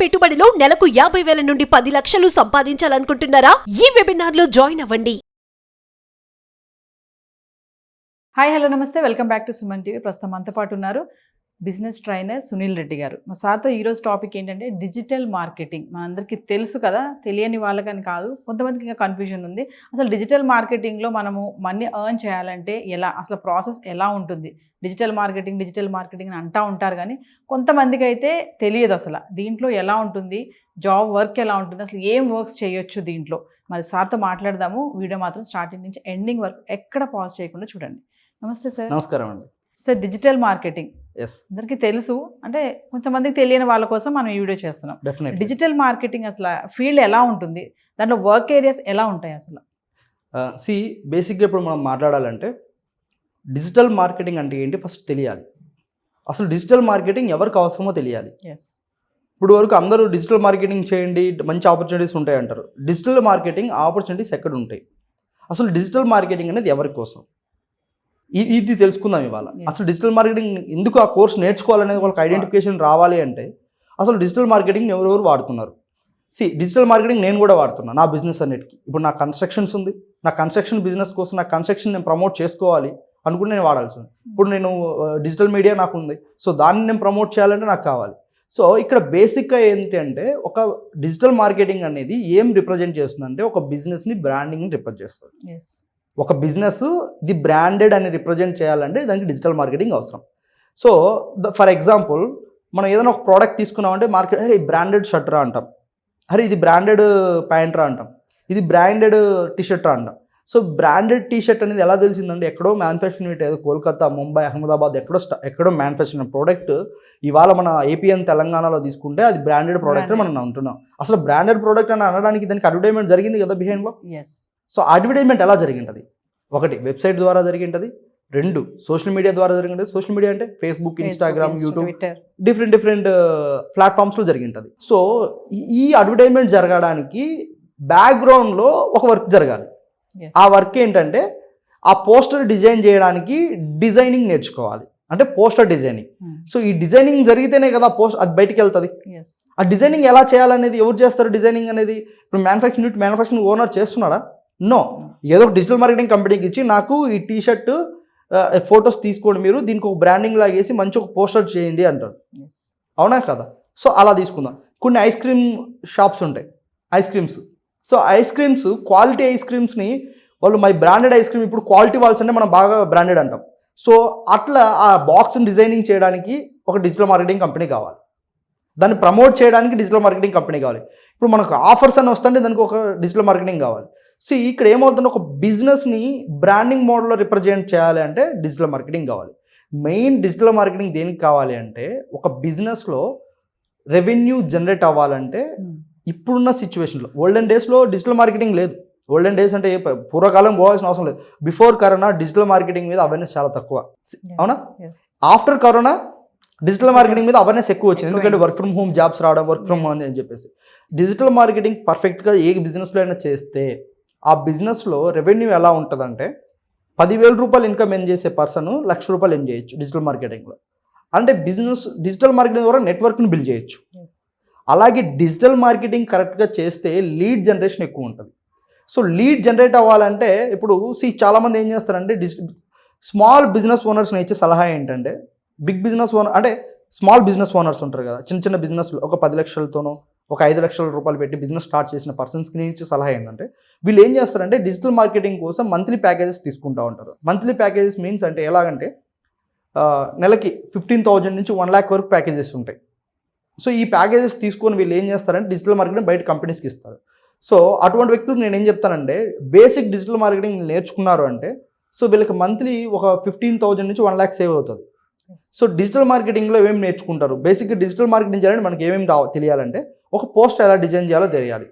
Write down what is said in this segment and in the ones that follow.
పెట్టుబడిలో నెలకు 50,000 నుండి 10 లక్షలు సంపాదించాలనుకుంటున్నారా? ఈ వెబినార్ లో జాయిన్ అవ్వండి. హాయ్ హలో నమస్తే, welcome back to Suman TV. ప్రస్తుతం మనతో పాటు ఉన్నారు బిజినెస్ ట్రైనర్ సునీల్ రెడ్డి గారు. మా సార్తో ఈరోజు టాపిక్ ఏంటంటే డిజిటల్ మార్కెటింగ్. మనందరికీ తెలుసు కదా, తెలియని వాళ్ళకని కాదు, కొంతమందికి ఇంకా కన్ఫ్యూజన్ ఉంది. అసలు డిజిటల్ మార్కెటింగ్లో మనము మనీ ఎర్న్ చేయాలంటే ఎలా, అసలు ప్రాసెస్ ఎలా ఉంటుంది? డిజిటల్ మార్కెటింగ్ అని అంటూ ఉంటారు, కానీ కొంతమందికి అయితే తెలియదు అసలు దీంట్లో ఎలా ఉంటుంది, జాబ్ వర్క్ ఎలా ఉంటుంది, అసలు ఏం వర్క్స్ చేయొచ్చు దీంట్లో. మరి సార్తో మాట్లాడదాము. వీడియో మాత్రం స్టార్టింగ్ నుంచి ఎండింగ్ వరకు ఎక్కడ పాజ్ చేయకుండా చూడండి. నమస్తే సార్. నమస్కారం అండి. సార్, డిజిటల్ మార్కెటింగ్ ఎస్, అందరికీ తెలుసు, అంటే కొంతమందికి తెలియని వాళ్ళ కోసం మనం ఈ వీడియో చేస్తున్నాం. డెఫినెట్లీ. డిజిటల్ మార్కెటింగ్ అసలు ఫీల్డ్ ఎలా ఉంటుంది, దాంట్లో వర్క్ ఏరియాస్ ఎలా ఉంటాయి అసలు? బేసిక్గా ఇప్పుడు మనం మాట్లాడాలంటే డిజిటల్ మార్కెటింగ్ అంటే ఏంటి ఫస్ట్ తెలియాలి. అసలు డిజిటల్ మార్కెటింగ్ ఎవరికి అవసరమో తెలియాలి. ఎస్. ఇప్పుడు వరకు అందరూ డిజిటల్ మార్కెటింగ్ చేయండి, మంచి ఆపర్చునిటీస్ ఉంటాయి అంటారు. డిజిటల్ మార్కెటింగ్ ఆపర్చునిటీస్ ఎక్కడ ఉంటాయి? అసలు డిజిటల్ మార్కెటింగ్ అనేది ఎవరి కోసం, ఇది తెలుసుకుందాం ఇవాళ. అసలు డిజిటల్ మార్కెటింగ్ ఎందుకు ఆ కోర్స్ నేర్చుకోవాలనేది వాళ్ళకి ఐడెంటిఫికేషన్ రావాలి అంటే అసలు డిజిటల్ మార్కెటింగ్ ఎవరెవరు వాడుతున్నారు. డిజిటల్ మార్కెటింగ్ నేను కూడా వాడుతున్నాను నా బిజినెస్ అన్నిటికీ. ఇప్పుడు నా కన్స్ట్రక్షన్స్ ఉంది, నా కన్స్ట్రక్షన్ బిజినెస్ కోసం నా కన్స్ట్రక్షన్ నేను ప్రమోట్ చేసుకోవాలి అనుకుంటే నేను వాడాల్సి ఉంది. ఇప్పుడు నేను డిజిటల్ మీడియా నాకు ఉంది, సో దాన్ని నేను ప్రమోట్ చేయాలంటే నాకు కావాలి. సో ఇక్కడ బేసిక్గా ఏంటి అంటే ఒక డిజిటల్ మార్కెటింగ్ అనేది ఏం రిప్రజెంట్ చేస్తుందంటే ఒక బిజినెస్ని బ్రాండింగ్ని రిప్రజెంట్ చేస్తుంది. ఒక బిజినెస్ ది బ్రాండెడ్ అని రిప్రజెంట్ చేయాలంటే దానికి డిజిటల్ మార్కెటింగ్ అవసరం. సో ఫర్ ఎగ్జాంపుల్ మనం ఏదైనా ఒక ప్రోడక్ట్ తీసుకున్నామంటే మార్కెట్, అరే బ్రాండెడ్ షర్ట్ రా అంటాం, అరే ఇది బ్రాండెడ్ ప్యాంట్ రా అంటాం, ఇది బ్రాండెడ్ టీషర్ట్ రా అంటాం. సో బ్రాండెడ్ టీషర్ట్ అనేది ఎలా తెలిసిందంటే ఎక్కడో మ్యానుఫ్యాక్చరింగ్ యూనిట్, ఏదో కోల్కతా, ముంబై, అహ్మదాబాద్ ఎక్కడో మ్యానుఫ్యాక్చరింగ్ ప్రోడక్ట్ ఇవాళ మన ఏపీఎన్ తెలంగాణలో తీసుకుంటే అది బ్రాండెడ్ ప్రోడక్ట్ మనం అంటున్నాం. అసలు బ్రాండెడ్ ప్రోడక్ట్ అని అనడానికి దానికి అడ్వర్టైజ్మెంట్ జరిగింది కదా బిహైండ్లో. సో అడ్వర్టైజ్మెంట్ ఎలా జరిగింటుంది? ఒకటి వెబ్సైట్ ద్వారా జరిగింటుంది, రెండు సోషల్ మీడియా ద్వారా జరిగింటుంది. సోషల్ మీడియా అంటే ఫేస్బుక్, ఇన్స్టాగ్రామ్, యూట్యూబ్, డిఫరెంట్ ప్లాట్ఫామ్స్లో జరిగింటుంది. సో ఈ అడ్వర్టైజ్మెంట్ జరగడానికి బ్యాక్గ్రౌండ్లో ఒక వర్క్ జరగాలి. ఆ వర్క్ ఏంటంటే ఆ పోస్టర్ డిజైన్ చేయడానికి డిజైనింగ్ నేర్చుకోవాలి, అంటే పోస్టర్ డిజైనింగ్. సో ఈ డిజైనింగ్ జరిగితేనే కదా అది బయటికి వెళ్తుంది. ఆ డిజైనింగ్ ఎలా చేయాలనేది ఎవరు చేస్తారు? డిజైనింగ్ అనేది ఇప్పుడు మ్యానుఫ్యాక్చరింగ్ ఓనర్ చేస్తున్నాడా? నో. ఏదో ఒక డిజిటల్ మార్కెటింగ్ కంపెనీకి ఇచ్చి నాకు ఈ టీషర్ట్ ఫొటోస్ తీసుకోండి, మీరు దీనికి ఒక బ్రాండింగ్ లాగేసి మంచి ఒక పోస్టర్ చేయండి అంటారు. అవునా కదా? సో అలా తీసుకుందాం. కొన్ని ఐస్ క్రీమ్ షాప్స్ ఉంటాయి, ice creams. So ice creams, quality ఐస్ క్రీమ్స్ని వాళ్ళు మై బ్రాండెడ్ ఐస్ క్రీమ్, ఇప్పుడు క్వాలిటీ వాల్స్ అంటే మనం బాగా బ్రాండెడ్ అంటాం. సో అట్లా ఆ బాక్స్ని డిజైనింగ్ చేయడానికి ఒక డిజిటల్ మార్కెటింగ్ కంపెనీ కావాలి, దాన్ని ప్రమోట్ చేయడానికి డిజిటల్ మార్కెటింగ్ కంపెనీ కావాలి. ఇప్పుడు మనకు ఆఫర్స్ అని వస్తుంటే దానికి ఒక డిజిటల్ మార్కెటింగ్ కావాలి. సో ఇక్కడ ఏమవుతుందో ఒక బిజినెస్ని బ్రాండింగ్ మోడల్లో రిప్రజెంట్ చేయాలి అంటే డిజిటల్ మార్కెటింగ్ కావాలి. మెయిన్ డిజిటల్ మార్కెటింగ్ దేనికి కావాలి అంటే ఒక బిజినెస్లో రెవెన్యూ జనరేట్ అవ్వాలంటే ఇప్పుడున్న సిచ్యువేషన్లో, ఓల్డెన్ డేస్లో డిజిటల్ మార్కెటింగ్ లేదు. ఓల్డెన్ డేస్ అంటే పూర్వకాలం పోవాల్సిన అవసరం లేదు. బిఫోర్ కరోనా డిజిటల్ మార్కెటింగ్ మీద అవేర్నెస్ చాలా తక్కువ, అవునా? ఆఫ్టర్ కరోనా డిజిటల్ మార్కెటింగ్ మీద అవేర్నెస్ ఎక్కువ వచ్చింది, ఎందుకంటే వర్క్ ఫ్రమ్ హోమ్ జాబ్స్ రావడం, వర్క్ ఫ్రమ్ హోమ్ అని చెప్పేసి. డిజిటల్ మార్కెటింగ్ పర్ఫెక్ట్గా ఏ బిజినెస్లో అయినా చేస్తే ఆ బిజినెస్లో రెవెన్యూ ఎలా ఉంటుందంటే 10,000 రూపాయలు ఇన్కమ్ ఎర్న్ చేసే పర్సన్ 1,00,000 రూపాయలు ఎర్న్ చేయొచ్చు డిజిటల్ మార్కెటింగ్లో. అంటే డిజిటల్ మార్కెటింగ్ ద్వారా నెట్వర్క్ని బిల్డ్ చేయొచ్చు. అలాగే డిజిటల్ మార్కెటింగ్ కరెక్ట్గా చేస్తే లీడ్ జనరేషన్ ఎక్కువ ఉంటుంది. సో లీడ్ జనరేట్ అవ్వాలంటే ఇప్పుడు చాలామంది ఏం చేస్తారంటే స్మాల్ బిజినెస్ ఓనర్స్ని ఇచ్చే సలహా ఏంటంటే, బిగ్ బిజినెస్ ఓనర్ అంటే స్మాల్ బిజినెస్ ఓనర్స్ ఉంటారు కదా, చిన్న బిజినెస్లో ఒక 10 లక్షలతోనో ఒక 5 లక్షల రూపాయలు పెట్టి బిజినెస్ స్టార్ట్ చేసిన పర్సన్స్కి నేను ఇచ్చే సలహా ఏంటంటే, వీళ్ళు ఏం చేస్తారంటే డిజిటల్ మార్కెటింగ్ కోసం మంత్లీ ప్యాకేజెస్ తీసుకుంటూ ఉంటారు. మంత్లీ ప్యాకేజెస్ మీన్స్ అంటే ఎలాగంటే నెలకి 15,000 నుంచి 1 lakh వరకు ప్యాకేజెస్ ఉంటాయి. సో ఈ ప్యాకేజెస్ తీసుకొని వీళ్ళు ఏం చేస్తారంటే డిజిటల్ మార్కెటింగ్ బయట కంపెనీస్కి ఇస్తారు. సో అటువంటి వ్యక్తులకు నేను ఏం చెప్తానంటే, బేసిక్ డిజిటల్ మార్కెటింగ్ నేర్చుకున్నారు అంటే సో వీళ్ళకి మంత్లీ ఒక 15,000 నుంచి 1 lakh సేవ్ అవుతుంది. సో డిజిటల్ మార్కెటింగ్లో ఏమేమి నేర్చుకుంటారు? బేసిక్గా డిజిటల్ మార్కెటింగ్ చేయాలంటే మనకి ఏమేమి తెలియాలంటే, ఒక పోస్ట్ ఎలా డిజైన్ చేయాలో తెలియాలి,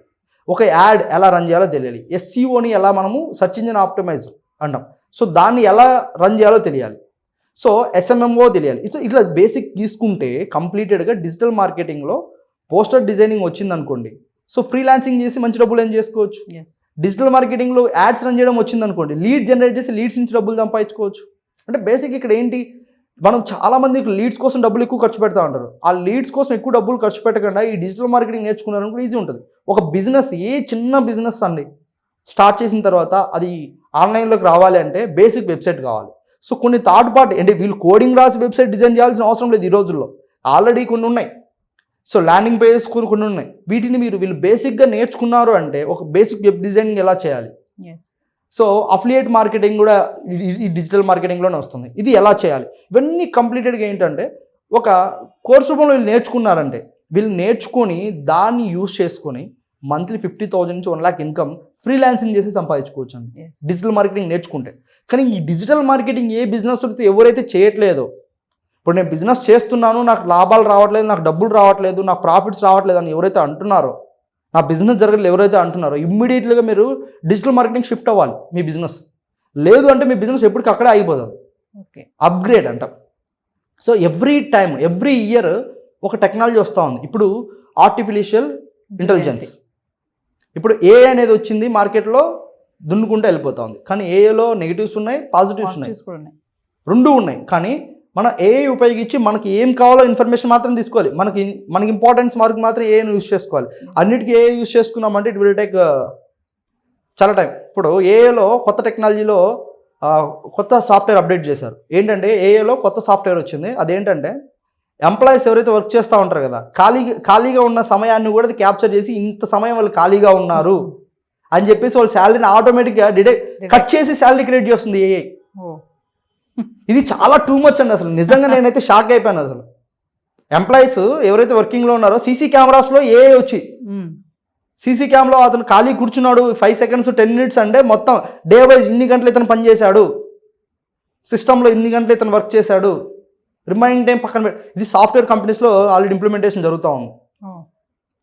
ఒక యాడ్ ఎలా రన్ చేయాలో తెలియాలి, ఎస్సీఓని ఎలా మనము సర్చ్ ఇంజిన్ ఆప్టిమైజ్ అంటాం, సో దాన్ని ఎలా రన్ చేయాలో తెలియాలి, సో ఎస్ఎంఎంఓ తెలియాలి. ఇట్లా బేసిక్ తీసుకుంటే కంప్లీటెడ్గా డిజిటల్ మార్కెటింగ్లో పోస్టర్ డిజైనింగ్ వచ్చిందనుకోండి, సో ఫ్రీలాన్సింగ్ చేసి మంచి డబ్బులు ఏం చేసుకోవచ్చు. డిజిటల్ మార్కెటింగ్లో యాడ్స్ రన్ చేయడం వచ్చిందనుకోండి, లీడ్ జనరేట్ చేసి లీడ్స్ నుంచి డబ్బులు సంపాదించుకోవచ్చు. అంటే బేసిక్ ఇక్కడ ఏంటి, మనం చాలా మందికి లీడ్స్ కోసం డబ్బులు ఎక్కువ ఖర్చు పెడతా ఉంటారు. ఆ లీడ్స్ కోసం ఎక్కువ డబ్బులు ఖర్చు పెట్టకుండా ఈ డిజిటల్ మార్కెటింగ్ నేర్చుకున్నారని కూడా ఈజీ ఉంటుంది. ఒక బిజినెస్, ఏ చిన్న బిజినెస్ అండి స్టార్ట్ చేసిన తర్వాత అది ఆన్లైన్లోకి రావాలి అంటే బేసిక్ వెబ్సైట్ కావాలి. సో కొన్ని థర్డ్ పార్టీ అంటే వీళ్ళు కోడింగ్ రాసి వెబ్సైట్ డిజైన్ చేయాల్సిన అవసరం లేదు ఈ రోజుల్లో. ఆల్రెడీ కొన్ని ఉన్నాయి. సో ల్యాండింగ్ పేజెస్ కొన్ని ఉన్నాయి. వీటిని వీళ్ళు బేసిక్గా నేర్చుకున్నారు అంటే ఒక బేసిక్ వెబ్ డిజైనింగ్ ఎలా చేయాలి. సో అఫిలియేట్ మార్కెటింగ్ కూడా ఈ డిజిటల్ మార్కెటింగ్లోనే వస్తుంది. ఇది ఎలా చేయాలి, ఇవన్నీ కంప్లీటెడ్గా ఏంటంటే ఒక కోర్సు రూపంలో వీళ్ళు నేర్చుకున్నారంటే వీళ్ళు నేర్చుకొని దాన్ని యూజ్ చేసుకొని మంత్లీ 50,000 నుంచి 1 lakh ఇన్కమ్ ఫ్రీలాన్సింగ్ చేసి సంపాదించుకోవచ్చు అండి డిజిటల్ మార్కెటింగ్ నేర్చుకుంటే. కానీ ఈ డిజిటల్ మార్కెటింగ్ ఏ బిజినెస్ ఎవరైతే చేయట్లేదో, ఇప్పుడు నేను బిజినెస్ చేస్తున్నాను, నాకు లాభాలు రావట్లేదు, నాకు డబ్బులు రావట్లేదు, నాకు ప్రాఫిట్స్ రావట్లేదు అని ఎవరైతే అంటున్నారో, నా బిజినెస్ జరగలేదు ఎవరైతే అంటున్నారో, ఇమ్మీడియట్లీగా మీరు డిజిటల్ మార్కెటింగ్ షిఫ్ట్ అవ్వాలి మీ బిజినెస్. లేదు అంటే మీ బిజినెస్ ఎప్పటికీ అక్కడే అయిపోతుంది. ఓకే, అప్గ్రేడ్ అంట. సో ఎవ్రీ ఇయర్ ఒక టెక్నాలజీ వస్తూ ఉంది. ఇప్పుడు ఆర్టిఫిషియల్ ఇంటెలిజెన్స్, ఇప్పుడు ఏఐ అనేది వచ్చింది, మార్కెట్లో దున్నుకుంటూ వెళ్ళిపోతా ఉంది. కానీ ఏఐలో నెగిటివ్స్ ఉన్నాయి, పాజిటివ్స్ ఉన్నాయి, రెండు ఉన్నాయి. కానీ మనం ఏఐ ఉపయోగించి మనకి ఏం కావాలో ఇన్ఫర్మేషన్ మాత్రం తీసుకోవాలి. మనకి ఇంపార్టెన్స్ మార్క్ మాత్రం ఏఐని యూజ్ చేసుకోవాలి. అన్నిటికీ ఏఐ యూజ్ చేసుకున్నామంటే ఇట్ విల్ టేక్ చాలా టైం. ఇప్పుడు ఏఐలో కొత్త టెక్నాలజీలో కొత్త సాఫ్ట్వేర్ అప్డేట్ చేశారు. ఏంటంటే ఏఐలో కొత్త సాఫ్ట్వేర్ వచ్చింది. అదేంటంటే ఎంప్లాయీస్ ఎవరైతే వర్క్ చేస్తూ ఉంటారు కదా, ఖాళీగా ఉన్న సమయాన్ని కూడా క్యాప్చర్ చేసి ఇంత సమయం వాళ్ళు ఖాళీగా ఉన్నారు అని చెప్పేసి వాళ్ళ శాలరీని ఆటోమేటిక్గా కట్ చేసి శాలరీ క్రియేట్ చేస్తుంది ఏఐ. ఇది చాలా టూ మచ్ అండి. అసలు నిజంగా నేనైతే షాక్ అయిపోయాను. అసలు ఎంప్లాయీస్ ఎవరైతే వర్కింగ్లో ఉన్నారో సీసీ కెమెరాస్లో ఏఐ వచ్చి సీసీ క్యామ్లో అతను ఖాళీ కూర్చున్నాడు 5 seconds 10 minutes అంటే మొత్తం డే వైజ్ ఇన్ని గంటలు ఇతను పనిచేశాడు, సిస్టంలో ఇన్ని గంటలు ఇతను వర్క్ చేశాడు, రిమైనింగ్ టైం పక్కన పెట్టి. ఇది సాఫ్ట్వేర్ కంపెనీస్లో ఆల్రెడీ ఇంప్లిమెంటేషన్ జరుగుతూ ఉంది.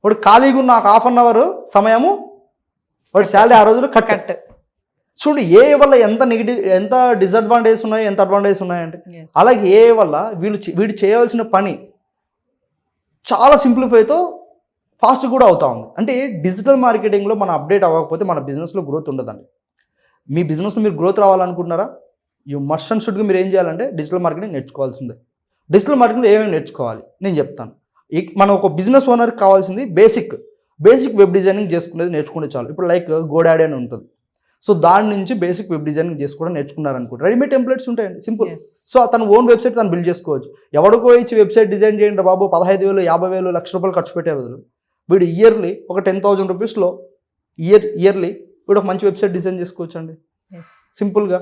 వాడు ఖాళీగా ఉన్న 1/2 hour సమయము వాడి శాలరీ ఆ రోజులు కట్. చూడు ఏఐ వల్ల ఎంత డిసడ్వాంటేజెస్ ఉన్నాయి, ఎంత అడ్వాంటేజెస్ ఉన్నాయంటే. అలాగే ఏఐ వల్ల వీడు చేయవలసిన పని చాలా సింప్లిఫైతో ఫాస్ట్ కూడా అవుతా ఉంది. అంటే డిజిటల్ మార్కెటింగ్లో మనం అప్డేట్ అవ్వకపోతే మన బిజినెస్లో గ్రోత్ ఉండదండి. మీ బిజినెస్లో మీరు గ్రోత్ రావాలనుకుంటున్నారా, యూ మస్ట్ అండ్ షుడ్గా మీరు ఏం చేయాలంటే డిజిటల్ మార్కెటింగ్ నేర్చుకోవాల్సిందే. డిజిటల్ మార్కెటింగ్లో ఏమేమి నేర్చుకోవాలి నేను చెప్తాను. మనం ఒక బిజినెస్ ఓనర్కి కావాల్సింది బేసిక్ వెబ్ డిజైనింగ్ చేసుకునేది నేర్చుకుంటే చాలు. ఇప్పుడు లైక్ గోడాడీ అని ఉంటుంది. సో దాని నుంచి బేసిక్ వెబ్ డిజైనింగ్ చేసుకోవడం నేర్చుకున్నారనుకుంటే రెడీమేడ్ టెంప్లెట్స్ ఉంటాయండి, సింపుల్. సో తన ఓన్ వెబ్సైట్ తను బిల్డ్ చేసుకోవచ్చు. ఎవడికో ఇచ్చి వెబ్సైట్ డిజైన్ చేయండి బాబు 15,000 50,000 లక్ష రూపాయలు ఖర్చు పెట్టే బదులు వీడు ఇయర్లీ ఒక 10,000 రూపీస్లో ఇయర్లీ వీడు ఒక మంచి వెబ్సైట్ డిజైన్ చేసుకోవచ్చు అండి సింపుల్గా.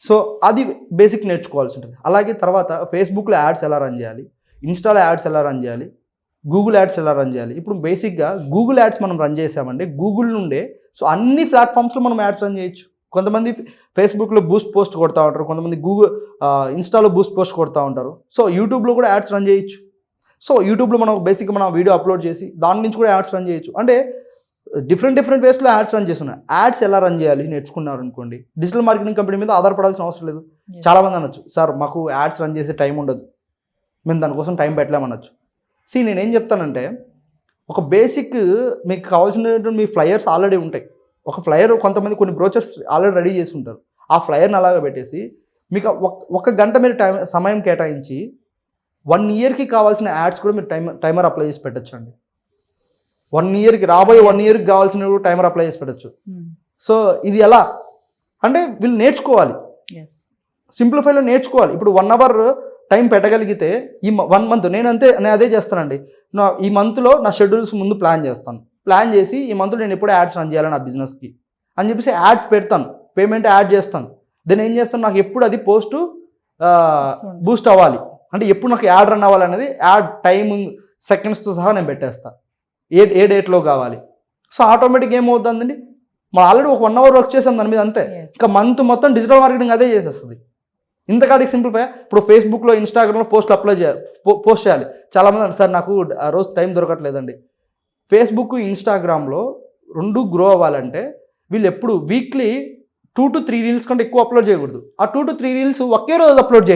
సో అది బేసిక్ నేర్చుకోవాల్సి ఉంటుంది. అలాగే తర్వాత ఫేస్బుక్లో యాడ్స్ ఎలా రన్ చేయాలి, ఇన్స్టాలో యాడ్స్ ఎలా రన్ చేయాలి, గూగుల్ యాడ్స్ ఎలా రన్ చేయాలి. ఇప్పుడు బేసిక్గా గూగుల్ యాడ్స్ మనం రన్ చేసామంటే గూగుల్ నుండే సో అన్ని ప్లాట్ఫామ్స్లో మనం యాడ్స్ రన్ చేయొచ్చు. కొంతమంది ఫేస్బుక్లో బూస్ట్ పోస్ట్ కొడతా ఉంటారు, కొంతమంది ఇన్స్టాలో బూస్ట్ పోస్ట్ కొడతా ఉంటారు. సో యూట్యూబ్లో కూడా యాడ్స్ రన్ చేయొచ్చు. సో యూట్యూబ్లో మనం బేసిక్గా మనం వీడియో అప్లోడ్ చేసి దాని నుంచి కూడా యాడ్స్ రన్ చేయొచ్చు. అంటే డిఫరెంట్ వేస్లో యాడ్స్ రన్ చేస్తున్నాయి. యాడ్స్ ఎలా రన్ చేయాలి నేర్చుకున్నారు అనుకోండి, డిజిటల్ మార్కెటింగ్ కంపెనీ మీద ఆధారపడాల్సిన అవసరం లేదు. చాలామంది అనొచ్చు, సార్ మాకు యాడ్స్ రన్ చేసే టైం ఉండదు, మేము దానికోసం టైం పెట్టలేమనొచ్చు. నేనేం చెప్తానంటే ఒక బేసిక్ మీకు కావాల్సినటువంటి మీ ఫ్లయర్స్ ఆల్రెడీ ఉంటాయి. ఒక ఫ్లయర్ కొన్ని బ్రోచర్స్ ఆల్రెడీ రెడీ చేసి ఉంటారు. ఆ ఫ్లయర్ని అలాగే పెట్టేసి మీకు 1 గంట మీరు సమయం కేటాయించి 1 yearకి కావాల్సిన యాడ్స్ కూడా మీరు టైమర్ అప్లై చేసి పెట్టచ్చు అండి. 1 yearకి రాబోయే 1 yearకి కావాల్సిన టైమర్ అప్లై చేసి పెట్టచ్చు. సో ఇది ఎలా అంటే వీళ్ళు నేర్చుకోవాలి, సింప్లిఫైలో నేర్చుకోవాలి. ఇప్పుడు 1 hour టైం పెట్టగలిగితే ఈ 1 month నేను అదే చేస్తానండి. ఈ మంత్లో నా షెడ్యూల్స్ ముందు ప్లాన్ చేసి ఈ మంత్లో నేను ఎప్పుడు యాడ్స్ రన్ చేయాలి నా బిజినెస్కి అని చెప్పేసి యాడ్స్ పెడతాను, పేమెంట్ యాడ్ చేస్తాను. దెన్ ఏం చేస్తాను, నాకు ఎప్పుడు అది పోస్ట్ బూస్ట్ అవ్వాలి అంటే ఎప్పుడు నాకు యాడ్ రన్ అవ్వాలనేది యాడ్ టైమింగ్ సెకండ్స్తో సహా నేను పెట్టేస్తాను, ఏ డేట్లో కావాలి. సో ఆటోమేటిక్గా ఏమవుతుందండి, మనం ఆల్రెడీ ఒక 1 hour వర్క్ చేసాం దాని మీద అంతే. ఇంకా మంత్ మొత్తం డిజిటల్ మార్కెటింగ్ అదే చేసేస్తుంది. ఇంతకాడికి సింప్లిఫై. ఇప్పుడు ఫేస్బుక్లో ఇన్స్టాగ్రామ్లో పోస్ట్ చేయాలి. చాలామంది సార్ నాకు ఆ రోజు టైం దొరకట్లేదండి. ఫేస్బుక్ ఇన్స్టాగ్రామ్లో 2 గ్రో అవ్వాలంటే వీళ్ళు ఎప్పుడు వీక్లీ 2 to 3 reels కంటే ఎక్కువ అప్లోడ్ చేయకూడదు. ఆ 2 to 3 reels ఒకే రోజు అప్లోడ్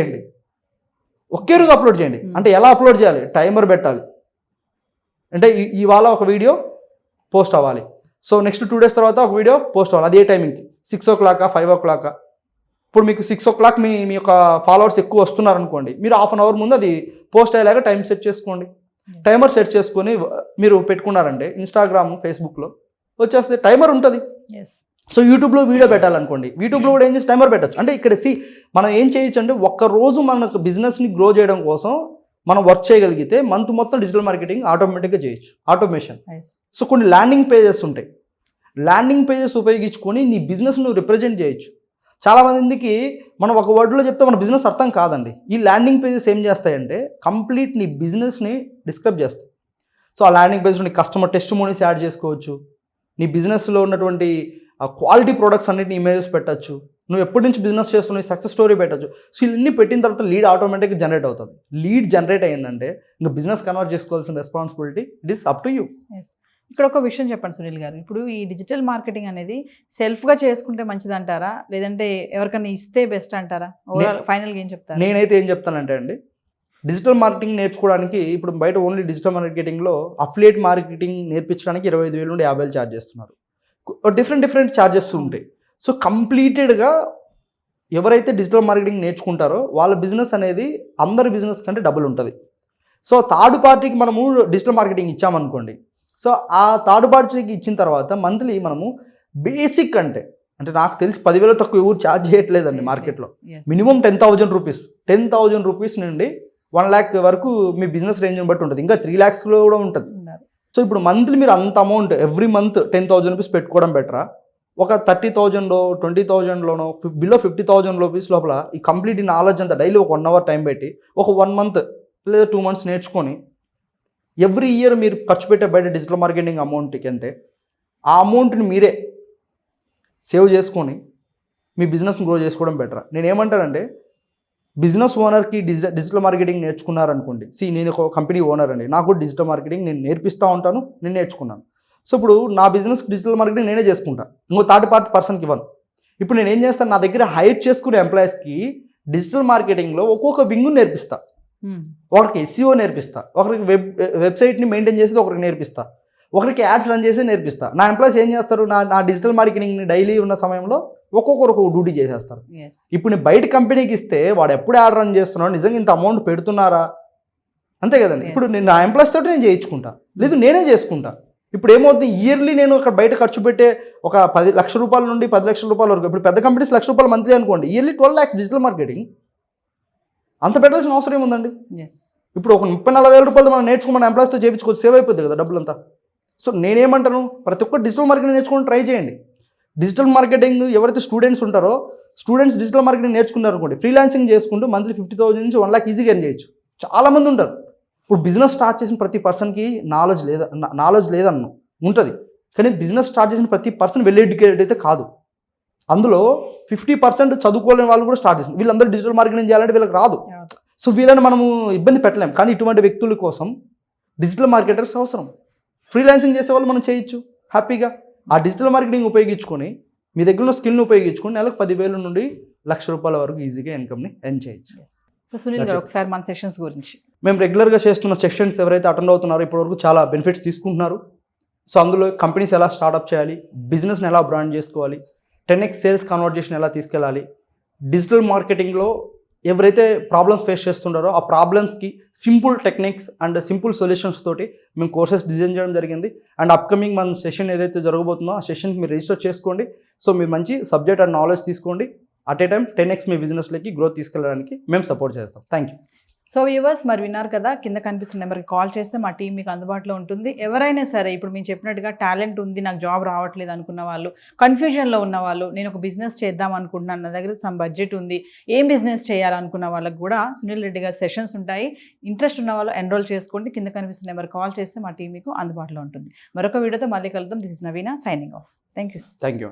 చేయండి. అంటే ఎలా అప్లోడ్ చేయాలి, టైమర్ పెట్టాలి. అంటే ఇవాళ ఒక వీడియో పోస్ట్ అవ్వాలి, సో నెక్స్ట్ 2 days తర్వాత ఒక వీడియో పోస్ట్ అవ్వాలి. అదే టైమింగ్కి 6 o'clock 5 o'clock ఇప్పుడు మీకు 6 o'clock మీ మీ యొక్క ఫాలోవర్స్ ఎక్కువ వస్తున్నారు అనుకోండి, మీరు హాఫ్ అన్ అవర్ ముందు అది పోస్ట్ అయ్యేలాగా టైం సెట్ చేసుకోండి. టైమర్ సెట్ చేసుకొని మీరు పెట్టుకున్నారంటే ఇన్స్టాగ్రామ్, ఫేస్బుక్లో వచ్చేస్తే టైమర్ ఉంటుంది. సో యూట్యూబ్లో వీడియో పెట్టాలనుకోండి, యూట్యూబ్లో కూడా ఏం చేసి టైమర్ పెట్టచ్చు. అంటే ఇక్కడ మనం ఏం చేయొచ్చు అంటే ఒక్కరోజు మనకు బిజినెస్ని గ్రో చేయడం కోసం మనం వర్క్ చేయగలిగితే మంత్ మొత్తం డిజిటల్ మార్కెటింగ్ ఆటోమేటిక్గా చేయొచ్చు, ఆటోమేషన్. సో కొన్ని ల్యాండింగ్ పేజెస్ ఉంటాయి, ల్యాండింగ్ పేజెస్ ఉపయోగించుకొని నీ బిజినెస్ నువ్వు రిప్రజెంట్ చేయొచ్చు. చాలామందికి మనం ఒక వర్డ్లో చెప్తే మన బిజినెస్ అర్థం కాదండి. ఈ ల్యాండింగ్ పేజెస్ ఏం చేస్తాయంటే కంప్లీట్ నీ బిజినెస్ని డిస్క్రైబ్ చేస్తాయి. సో ఆ ల్యాండింగ్ పేజ్లో నీ కస్టమర్ టెస్టిమోనీస్ యాడ్ చేసుకోవచ్చు, నీ బిజినెస్లో ఉన్నటువంటి క్వాలిటీ ప్రొడక్ట్స్ అన్నిటిని ఇమేజెస్ పెట్టచ్చు, నువ్వు ఎప్పటి నుంచి బిజినెస్ చేస్తున్నావు సక్సెస్ స్టోరీ పెట్టచ్చు. సో ఇవన్నీ పెట్టిన తర్వాత లీడ్ ఆటోమేటిక్గా జనరేట్ అవుతుంది. లీడ్ జనరేట్ అయ్యిందంటే ఇంకా బిజినెస్ కన్వర్ట్ చేసుకోవాల్సిన responsibility it is up to you. ఇక్కడ ఒక విషయం చెప్పండి సునీల్ గారు, ఇప్పుడు ఈ డిజిటల్ మార్కెటింగ్ అనేది సెల్ఫ్గా చేసుకుంటే మంచిది అంటారా, లేదంటే ఎవరికైనా ఇస్తే బెస్ట్ అంటారా? ఓవరాల్ ఫైనల్గా ఏం చెప్తారు? నేనైతే ఏం చెప్తానంటే అండి, డిజిటల్ మార్కెటింగ్ నేర్చుకోవడానికి ఇప్పుడు బయట ఓన్లీ డిజిటల్ మార్కెటింగ్లో అఫిలియేట్ మార్కెటింగ్ నేర్పించడానికి 25,000 నుండి 50,000 ఛార్జ్ చేస్తున్నారు. డిఫరెంట్ ఛార్జెస్ ఉంటాయి. సో కంప్లీటెడ్గా ఎవరైతే డిజిటల్ మార్కెటింగ్ నేర్చుకుంటారో వాళ్ళ బిజినెస్ అనేది అందరి బిజినెస్ కంటే డబుల్ ఉంటుంది. సో థర్డ్ పార్టీకి మనము డిజిటల్ మార్కెటింగ్ ఇచ్చామనుకోండి, సో ఆ థర్డ్ పార్టీకి ఇచ్చిన తర్వాత మంత్లీ మనము బేసిక్ అంటే నాకు తెలిసి 10,000 తక్కువ ఎవరు ఛార్జ్ చేయట్లేదండి మార్కెట్లో. మినిమం 10,000 రూపీస్, 10,000 రూపీస్ నుండి 1 lakh వరకు మీ బిజినెస్ రేంజ్ని బట్టి ఉంటుంది. ఇంకా 3 lakhsలో కూడా ఉంటుంది. సో ఇప్పుడు మంత్లీ మీరు అంత అమౌంట్ ఎవ్రీ మంత్ 10,000 రూపీస్ పెట్టుకోవడం బెటరా, ఒక 30,000 20,000లోనో బిలో 50,000 రూపీస్ లోపల ఈ కంప్లీట్ నాలెడ్జ్ అంతా డైలీ ఒక 1 hour టైం పెట్టి ఒక 1 month లేదా 2 months నేర్చుకొని ఎవ్రీ ఇయర్ మీరు ఖర్చు పెట్టే బయట డిజిటల్ మార్కెటింగ్ అమౌంట్కి అంటే ఆ అమౌంట్ని మీరే సేవ్ చేసుకొని మీ బిజినెస్ని గ్రో చేసుకోవడం బెటర్. నేను ఏమంటానంటే బిజినెస్ ఓనర్కి డిజిటల్ మార్కెటింగ్ నేర్చుకున్నారనుకోండి, నేను ఒక కంపెనీ ఓనర్ అండి, నాకు డిజిటల్ మార్కెటింగ్ నేను నేర్పిస్తూ ఉంటాను, నేను నేర్చుకున్నాను. సో ఇప్పుడు నా బిజినెస్ డిజిటల్ మార్కెటింగ్ నేనే చేసుకుంటాను, ఇంకో థర్డ్ పార్టీ పర్సన్కి ఇవ్వను. ఇప్పుడు నేను ఏం చేస్తాను, నా దగ్గర హైర్ చేసుకునే ఎంప్లాయీస్కి డిజిటల్ మార్కెటింగ్లో ఒక్కొక్క వింగు నేర్పిస్తా. ఒకరికి SEO నేర్పిస్తా, ఒకరికి వెబ్సైట్ని మెయింటైన్ చేసేది ఒకరికి నేర్పిస్తా, ఒకరికి యాడ్స్ రన్ చేసి నేర్పిస్తా. నా ఎంప్లాయీస్ ఏం చేస్తారు, నా డిజిటల్ మార్కెటింగ్ని డైలీ ఉన్న సమయంలో ఒక్కొక్కరు ఒక డ్యూటీ చేసేస్తారు. ఇప్పుడు నేను బయట కంపెనీకి ఇస్తే వాడు ఎప్పుడు యాడ్ రన్ చేస్తున్నాడు, నిజంగా ఇంత అమౌంట్ పెడుతున్నారా, అంతే కదండి. ఇప్పుడు నేను నా ఎంప్లాయీస్ తోటి నేను చేయించుకుంటా, లేదు నేనే చేసుకుంటా. ఇప్పుడు ఏమవుతుంది, ఇయర్లీ నేను అక్కడ బయట ఖర్చు పెట్టే ఒక 10 లక్షల రూపాయల నుండి 10 లక్షల రూపాయల వరకు, ఇప్పుడు పెద్ద కంపెనీస్ ₹1,00,000 మంత్లీ అనుకోండి, ఇయర్లీ 12 lakhs డిజిటల్ మార్కెటింగ్. అంత పెట్టాల్సిన అవసరం ఏముందండి? ఇప్పుడు ఒక 30-40 వేల రూపాయలు మనం నేర్చుకున్న ఎంప్లాయీస్తో చేయించుకోవచ్చు, సేవ్ అయిపోద్ది కదా డబ్బులంతా. సో నేనేమంటాను, ప్రతి ఒక్కరు డిజిటల్ మార్కెటింగ్ నేర్చుకొని ట్రై చేయండి. డిజిటల్ మార్కెటింగ్ ఎవరైతే స్టూడెంట్స్ ఉంటారో, స్టూడెంట్స్ డిజిటల్ మార్కెటింగ్ నేర్చుకున్నారు అనుకోండి, ఫ్రీలాన్సింగ్ చేసుకుంటూ మంత్లీ 50,000 నుంచి 1 lakh ఈజీగా ఎర్న్ చేయొచ్చు. చాలామంది ఉంటారు. ఇప్పుడు బిజినెస్ స్టార్ట్ చేసిన ప్రతి పర్సన్కి నాలెడ్జ్ లేదన్ను ఉంటుంది, కానీ బిజినెస్ స్టార్ట్ చేసిన ప్రతి పర్సన్ వెల్ ఎడ్యుకేటెడ్ అయితే కాదు. అందులో 50% చదువుకోలేని వాళ్ళు కూడా స్టార్ట్ చేసిన, వీళ్ళందరూ డిజిటల్ మార్కెటింగ్ చేయాలంటే వీళ్ళకి రాదు. సో వీళ్ళని మనము ఇబ్బంది పెట్టలేం. కానీ ఇటువంటి వ్యక్తుల కోసం డిజిటల్ మార్కెటర్స్ అవసరం. ఫ్రీలాన్సింగ్ చేసే వాళ్ళు మనం చేయొచ్చు హ్యాపీగా. ఆ డిజిటల్ మార్కెటింగ్ ఉపయోగించుకొని మీ దగ్గర ఉన్న స్కిల్ని ఉపయోగించుకొని నెలకు 10,000 నుండి ₹1,00,000 వరకు ఈజీగా ఇన్కమ్ని ఎర్న్ చేయొచ్చు. సో సునీల్ గారు, ఒకసారి మన సెషన్స్ గురించి. మేము రెగ్యులర్గా చేస్తున్న సెషన్స్ ఎవరైతే అటెండ్ అవుతున్నారో ఇప్పటివరకు చాలా బెనిఫిట్స్ తీసుకుంటున్నారు. సో అందులో కంపెనీస్ ఎలా స్టార్ట్అప్ చేయాలి, బిజినెస్ని ఎలా బ్రాండ్ చేసుకోవాలి, 10x సేల్స్ కన్వర్జేషన్ ఎలా తీసుకెళ్ళాలి, డిజిటల్ మార్కెటింగ్లో ఎవరైతే ప్రాబ్లమ్స్ ఫేస్ చేస్తుంటారో ఆ ప్రాబ్లమ్స్కి simple techniques and simple solutions తోటి మేము కోర్సెస్ డిజైన్ చేయడం జరిగింది. అండ్ అప్కమింగ్ మన సెషన్ ఏదైతే జరగబోతుందో ఆ సెషన్కి మీరు రిజిస్టర్ చేసుకోండి. సో మీరు మంచి సబ్జెక్ట్ అండ్ నాలెడ్జ్ తీసుకోండి. అట్ ఏ టైం 10x మీ బిజినెస్లోకి గ్రోత్ తీసుకెళ్ళడానికి మేము సపోర్ట్ చేస్తాం. Thank you. సో వ్యూవర్స్, మరి విన్నారు కదా, కింద కనిపిస్తున్న నెంబర్కి కాల్ చేస్తే మా టీం మీకు అందుబాటులో ఉంటుంది. ఎవరైనా సరే ఇప్పుడు మేము చెప్పినట్టుగా టాలెంట్ ఉంది, నాకు జాబ్ రావట్లేదు అనుకున్న వాళ్ళు, కన్ఫ్యూజన్లో ఉన్న వాళ్ళు, నేను ఒక బిజినెస్ చేద్దాం అనుకుంటున్నాను, నా దగ్గర సమ్ బడ్జెట్ ఉంది, ఏం బిజినెస్ చేయాలనుకున్న వాళ్ళకి కూడా సునీల్ రెడ్డి గారి సెషన్స్ ఉంటాయి. ఇంట్రెస్ట్ ఉన్న వాళ్ళు ఎన్రోల్ చేసుకోండి. కింద కనిపిస్తున్న నెంబర్ కాల్ చేస్తే మా టీం మీకు అందుబాటులో ఉంటుంది. మరొక వీడియోతో మళ్ళీ కలుద్దాం. This is Naveena signing off. Thank you.